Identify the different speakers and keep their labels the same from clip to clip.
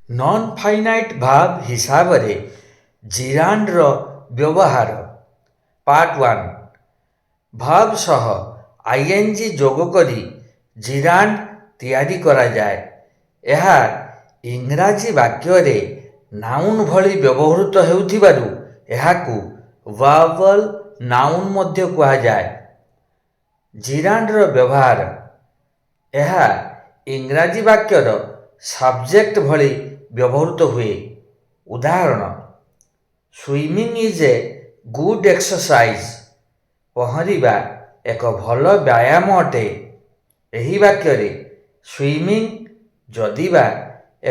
Speaker 1: Non finite ଭାର୍ବ ହିସାବରେ ଜିରାଣ୍ଡର ବ୍ୟବହାର। Part 1। ଭାର୍ବ ସହ ଆଇଏନ୍ଜି ଯୋଗ କରି ଜିରାଣ୍ଡ ତିଆରି କରାଯାଏ। ଏହା ଇଂରାଜୀ ବାକ୍ୟରେ ନାଉନ୍ ଭଳି ବ୍ୟବହୃତ ହେଉଥିବାରୁ ଏହାକୁ ଭାର୍ବାଲ ନାଉନ୍ ମଧ୍ୟ କୁହାଯାଏ। ଜିରାଣ୍ଡର ବ୍ୟବହାର। ଏହା ଇଂରାଜୀ ବାକ୍ୟର ସବଜେକ୍ଟ ଭଳି ବ୍ୟବହୃତ ହୁଏ। ଉଦାହରଣ: swimming is a good exercise. ପହଁରିବା ଏକ ଭଲ ବ୍ୟାୟାମ ଅଟେ। ଏହି ବାକ୍ୟରେ ସୁଇମିଂ ଯଦିବା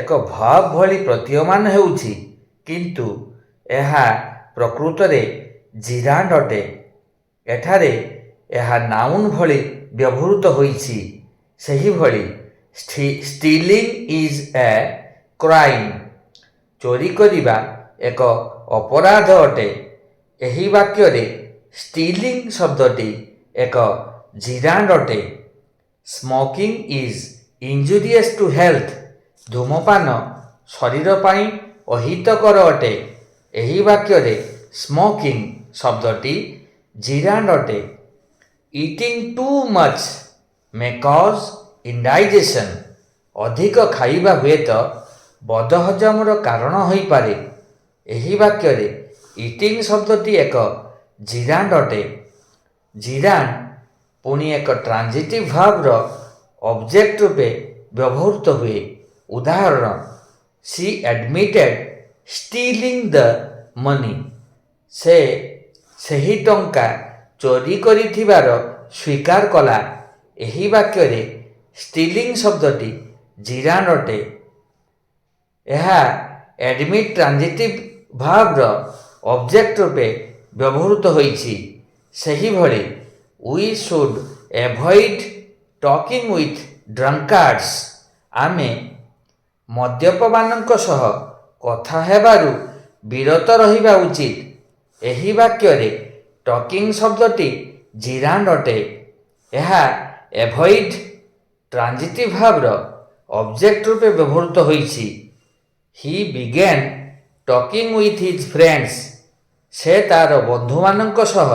Speaker 1: ଏକ ଭାର୍ବ ଭଳି ପ୍ରତୀୟମାନ ହେଉଛି, କିନ୍ତୁ ଏହା ପ୍ରକୃତରେ ଜିରାଣ୍ଡ ଅଟେ। ଏଠାରେ ଏହା ନାଉନ୍ ଭଳି ବ୍ୟବହୃତ ହୋଇଛି। ସେହିଭଳି ଷ୍ଟିଲିଂ ଇଜ୍ ଏ କ୍ରାଇମ୍। ଚୋରି କରିବା ଏକ ଅପରାଧ ଅଟେ। ଏହି ବାକ୍ୟରେ ଷ୍ଟିଲିଂ ଶବ୍ଦଟି ଏକ ଜିରାଣ୍ଡ ଅଟେ। Smoking is injurious to health. ଧୂମପାନ ଶରୀର ପାଇଁ ଅହିତକର ଅଟେ। ଏହି ବାକ୍ୟରେ ସ୍ମୋକିଂ ଶବ୍ଦଟି ଜିରାଣ୍ଡ ଅଟେ। Eating too much may cause indigestion. ଅଧିକ ଖାଇବା ହୁଏତ ବଦହଜମର କାରଣ ହୋଇପାରେ। ଏହି ବାକ୍ୟରେ ଇଟିଂ ଶବ୍ଦଟି ଏକ ଜିରାଣ୍ଡ ଅଟେ। ଜିରାଣ୍ଡ ପୁଣି ଏକ ଟ୍ରାନ୍ଜିଟିଭ୍ ଭାର୍ବର ଅବଜେକ୍ଟ ରୂପେ ବ୍ୟବହୃତ ହୁଏ। ଉଦାହରଣ: ସି ଆଡମିଟେଡ୍ ଷ୍ଟିଲିଂ ଦ ମନି। ସେ ସେହି ଟଙ୍କା ଚୋରି କରିଥିବାର ସ୍ୱୀକାର କଲା। ଏହି ବାକ୍ୟରେ ଷ୍ଟିଲିଂ ଶବ୍ଦଟି ଜିରାଣ୍ଡ ଅଟେ। ଏହା ଆଡମିଟ୍ ଟ୍ରାନ୍ଜିଟିଭ୍ ଭାର୍ବର ଅବଜେକ୍ଟ ରୂପେ ବ୍ୟବହୃତ ହୋଇଛି। ସେହିଭଳି we should avoid talking with drunkards. ଆମେ ମଦ୍ୟପମାନଙ୍କ ସହ କଥା ହେବାରୁ ବିରତ ରହିବା ଉଚିତ। ଏହି ବାକ୍ୟରେ ଟକିଂ ଶବ୍ଦଟି ଜିରାଣ୍ଡ ଅଟେ। ଏହା ଏଭଏଡ୍ ଟ୍ରାନ୍ଜିଟିଭ୍ ଭାର୍ବର ଅବଜେକ୍ଟ ରୂପେ ବ୍ୟବହୃତ ହୋଇଛି। ହି ବିଗେନ୍ ଟକିଂ ୱିଥ୍ ହିଜ୍ ଫ୍ରେଣ୍ଡସ୍। ସେ ତା'ର ବନ୍ଧୁମାନଙ୍କ ସହ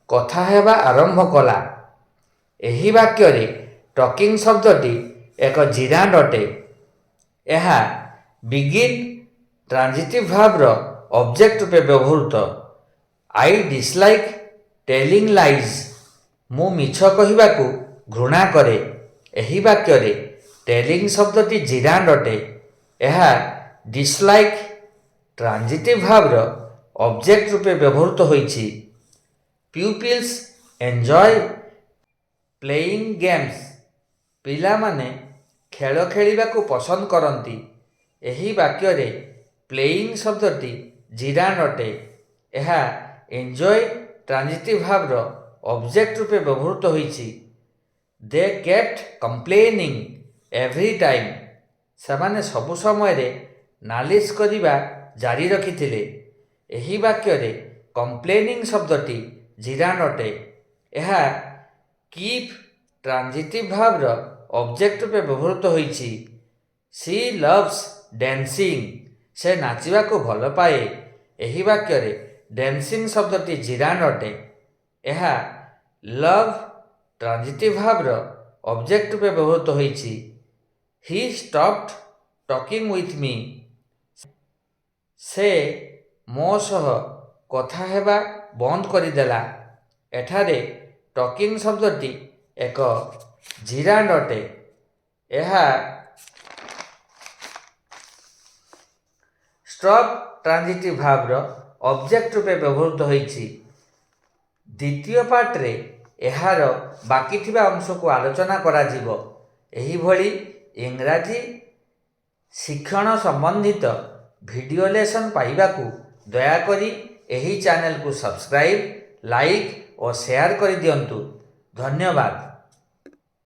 Speaker 1: କଥା ହେବା ଆରମ୍ଭ କଲା। ଏହି ବାକ୍ୟରେ ଟକିଂ ଶବ୍ଦଟି ଏକ ଜିରାଣ୍ଡ ଅଟେ। ଏହା ବିଗିନ୍ ଟ୍ରାନ୍ଜିଟିଭ୍ ଭାର୍ବର ଅବଜେକ୍ଟ ରୂପେ ବ୍ୟବହୃତ। I dislike telling lies. ମୁଁ ମିଛ କହିବାକୁ ଘୃଣା କରେ। ଏହି ବାକ୍ୟରେ ଟେଲିଂ ଶବ୍ଦଟି ଜିରାଣ୍ଡ ଅଟେ। ଏହା ଡିସଲାଇକ୍ ଟ୍ରାନ୍ଜିଟିଭ୍ ଭାର୍ବର ଅବଜେକ୍ଟ ରୂପେ ବ୍ୟବହୃତ ହୋଇଛି। ପିଉପିଲ୍ସ ଏନ୍ଜୟ ପ୍ଲେଇଂ ଗେମ୍ସ। ପିଲାମାନେ ଖେଳ ଖେଳିବାକୁ ପସନ୍ଦ କରନ୍ତି। ଏହି ବାକ୍ୟରେ ପ୍ଲେଇଂ ଶବ୍ଦଟି ଜିରାଣ୍ଡ ଅଟେ। ଏହା ଏନ୍ଜୟ ଟ୍ରାନ୍ଜିଟିଭ୍ ଭାର୍ବର ଅବଜେକ୍ଟ ରୂପେ ବ୍ୟବହୃତ ହୋଇଛି। ଦେ କେପ୍ଟ କମ୍ପ୍ଲେନିଂ ଏଭ୍ରି ଟାଇମ୍। ସେମାନେ ସବୁ ସମୟରେ ନାଲିଶ କରିବା ଜାରି ରଖିଥିଲେ। ଏହି ବାକ୍ୟରେ କମ୍ପ୍ଲେନିଂ ଶବ୍ଦଟି ଜିରାଣ୍ଡ ଅଟେ। ଏହା କିପ୍ ଟ୍ରାନ୍ଜିଟିଭ୍ ଭାର୍ବର ଅବଜେକ୍ଟ ରୂପେ ବ୍ୟବହୃତ ହୋଇଛି। C loves dancing. ସେ ନାଚିବାକୁ ଭଲ ପାଏ। ଏହି ବାକ୍ୟରେ ଡ୍ୟାନ୍ସିଂ ଶବ୍ଦଟି ଜିରାଣ୍ଡ ଅଟେ। ଏହା ଲଭ୍ ଟ୍ରାନ୍ଜିଟିଭ୍ ଭାର୍ବର ଅବଜେକ୍ଟ ରୂପେ ବ୍ୟବହୃତ ହୋଇଛି। ହି ଷ୍ଟପ୍ଡ ଟକିଂ ୱିଥ୍ ମି। ସେ ମୋ ସହ କଥା ହେବା ବନ୍ଦ କରିଦେଲା। ଏଠାରେ ଟକିଂ ଶବ୍ଦଟି ଏକ ଜିରାଣ୍ଡ ଅଟେ। ଏହା ଷ୍ଟପ୍ ଟ୍ରାନ୍ଜିଟିଭ୍ ଭାର୍ବର ଅବଜେକ୍ଟ ରୂପେ ବ୍ୟବହୃତ ହୋଇଛି। ଦ୍ୱିତୀୟ ପାର୍ଟରେ ଏହାର ବାକି ଥିବା ଅଂଶକୁ ଆଲୋଚନା କରାଯିବ। ଏହିଭଳି ଇଂରାଜୀ ଶିକ୍ଷଣ ସମ୍ବନ୍ଧିତ ଭିଡ଼ିଓ ଲେସନ୍ ପାଇବାକୁ ଦୟାକରି ଏହି ଚ୍ୟାନେଲକୁ ସବସ୍କ୍ରାଇବ୍, ଲାଇକ୍ ଓ ସେୟାର କରିଦିଅନ୍ତୁ। ଧନ୍ୟବାଦ।